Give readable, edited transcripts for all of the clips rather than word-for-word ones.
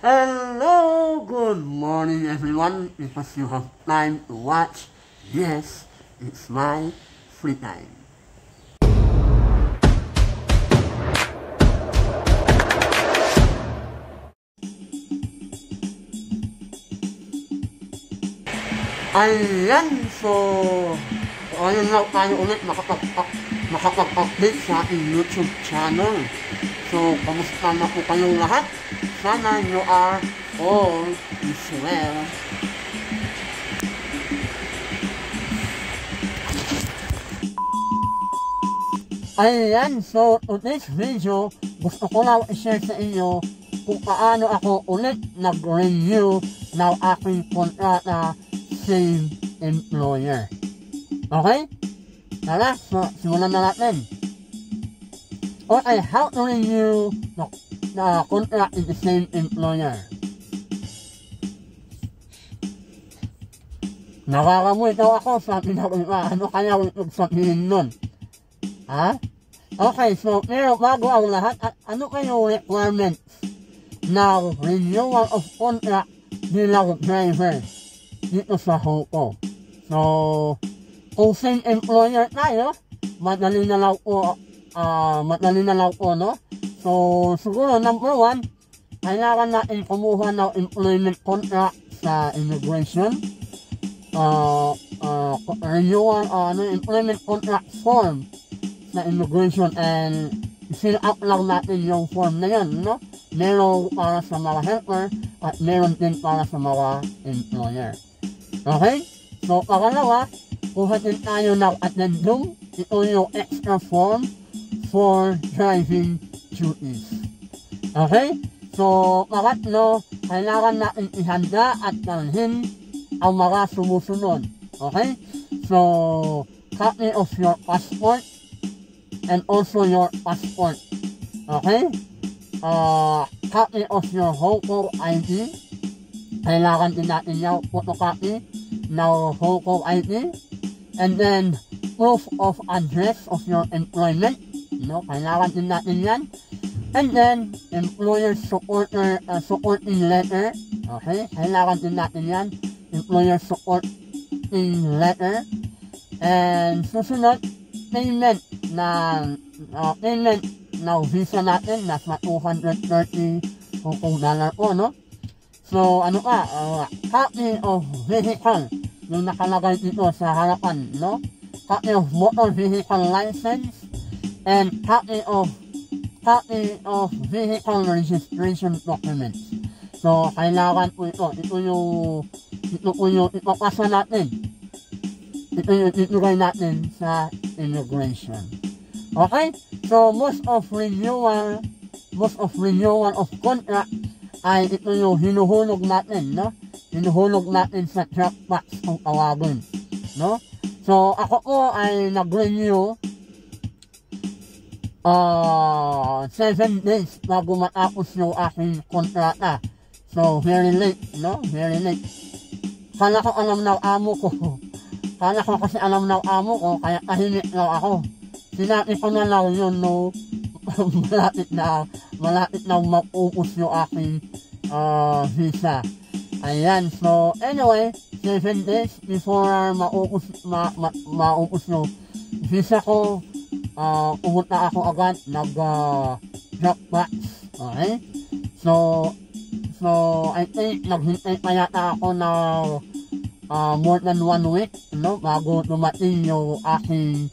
Hello, good morning everyone. Because you have time to watch, yes, it's my free time. Ayan, so ayun lang tayo ulit makapag-update sa ating YouTube channel. So, kamusta na po kayong lahat? Sana you are all is well. Ayan, so today's video, gusto ko lang i-share sa inyo kung paano ako ulit nag-renew ng aking kontrata same employer. Okay? Tara, so simulan na natin. Okay, how to renew the contract in the same employer. Nakakamoy daw ako, sabi na ko, ano kaya huwag sabihin nun? Ha? Okay, so pero bago ang lahat, ano kayo requirements ng renewal of contract bilang driver dito sa Hoco? So, kung same employer tayo, madali na lang po, no? So, siguro number 1, kailangan natin kumuha ng employment contract sa immigration. Renewal, employment contract form sa immigration, and fill up lang natin yung form na yun, no? Meron para sa mga helper at meron din para sa mga employer. Okay? So, pangalawa, kuha din tayo ng addendum. Ito yung extra form for driving duties. Okay? So, pangatlo, kailangan natin ihanda at dalhin ang mga sumusunod. Okay? So, copy of your passport and also your passport. Okay? Copy of your Hoco ID. Kailangan din natin yung photocopy ng Hoco ID. And then, proof of address of your employment. No, kailangan din natin yan. And then, employer supporting letter. Okay, kailangan din natin yan. Employer supporting letter. And susunod, payment ng visa natin. Nasa $230 po, no? So, ano pa? Copy of vehicle. Yung nakalagay dito sa harapan, no? Copy of motor vehicle license and copy of vehicle registration documents. So, kailangan po ito. Ito po yung ipapasa natin. Ito yung itugay natin sa immigration. Okay? So, most of renewal of contract ay ito yung hinuhulog natin, no? Hinuhulog natin sa jackpot kung tawagin, no? So, ako po ay nag-renew 7 days bago matapos yung aking kontrata. So, very late, no? Very late. Kala ko alam ng amo ko. Kala ko kasi alam ng amo ko, kaya tahimik lang ako. Sinabi ko na lang yun, no? malapit na mapupos yung aking visa. Ayan, so anyway, 7 days before maupos yung visa ko, pumunta ako agad, nag-drop box. Okay? So I think naghintay pa yata ako na more than 1 week, no? Bago dumating yung aking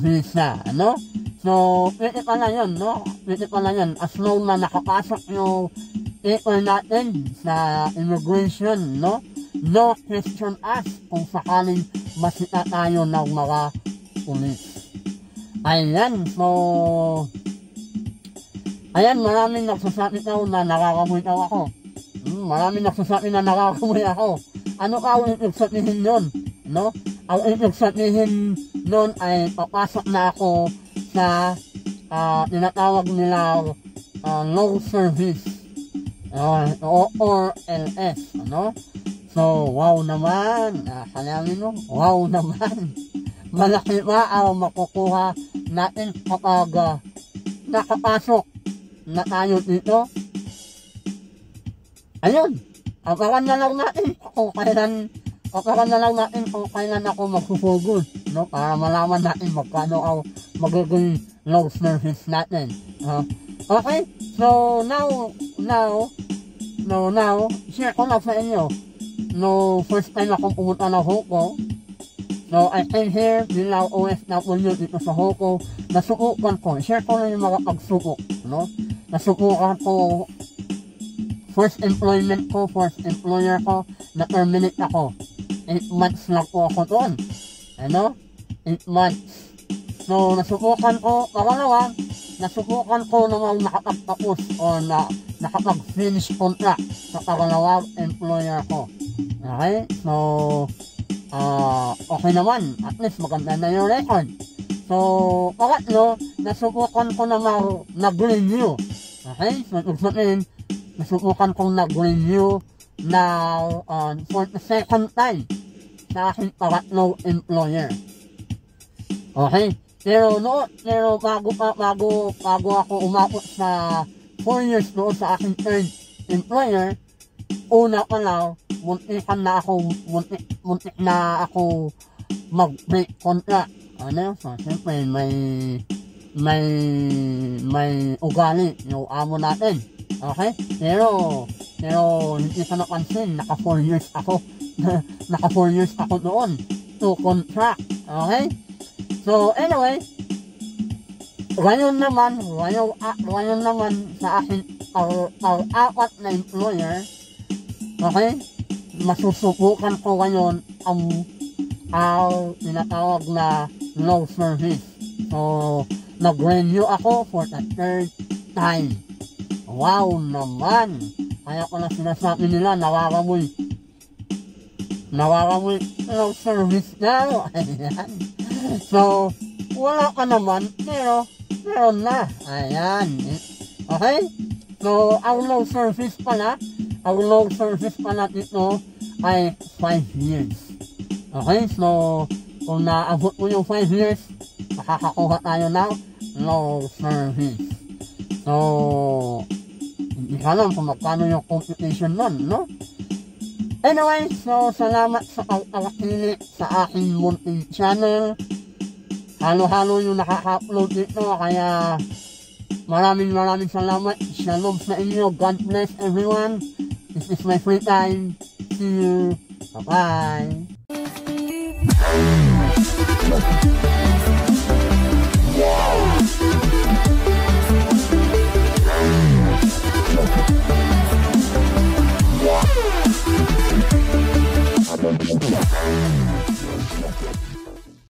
visa, no? So, pwede pala yun, no? Pwede pala yun. As long na nakapasok yung paper natin sa immigration, no? No question asked kung sakaling masita tayo ng mga pulis. Ayan, so... Ayan, maraming nagsasabi daw na nakakamoy daw ako. Maraming nagsasabi na nakakamoy ako. Ano ka ang ibig sabihin nun, no? Ang ibig sabihin nun ay papasok na ako sa tinatawag nila low service or LS, ano? So, wow naman, kalangin mo, wow naman. Malaki ba ang makukuha natin kapag nakapasok na tayo dito? ayun, abangan na lang natin kung kailan ako magsusugod, no? Para malaman natin magkano ang magiging load service natin. Okay, so now, share ko na sa inyo. No, first time akong pumunta ng Hoko. So, I came here bilang OFW dito sa Hoko. Nasubukan ko. Share ko na yung mga pagsubok, no? Nasubukan ko. First employment ko, first employer ko, na-terminate ako. 8 months lang po ako doon. Ano? 8 months. So, nasubukan ko, nasubukan ko namang nakapagtapos o nakapag-finish contract sa pangalawang employer ko. Okay? So, okay naman. At least maganda na yung record. So, pangatlo, nasubukan ko namang nag-renew. Okay? So, sabihin, nasubukan kong nag-renew now for the second time sa aking pangatlong employer. Okay? Pero bago ako umabot sa 4 years doon sa aking third employer, una pa lang, muntik na ako mag-break contract. Ano? So, siyempre, may ugali yung amo natin. Okay? Pero hindi ka napansin, naka 4 years ako doon to contract. Okay? So, anyway, ngayon naman sa akin, ang apat na employer, okay? Masusubukan ko ngayon ang tinatawag na low service. So, nag-renew ako for the third time. Wow naman! Kaya ko na sinasabi nila, nawaramoy low service daw. Ayan. So, wala ka naman, pero meron na. Ayan. Okay? So, ang low service pala dito ay 5 years. Okay? So, kung naabot mo yung 5 years, makakakuha tayo ng low service. So, hindi ka alam kung magkano yung computation nun, no? Anyway, so salamat sa pag-alakili sa aking munting channel. Halo-halo yung nakaka-upload dito, kaya maraming salamat. Shalom sa inyo. God bless everyone. This is my free time. See you. Bye-bye.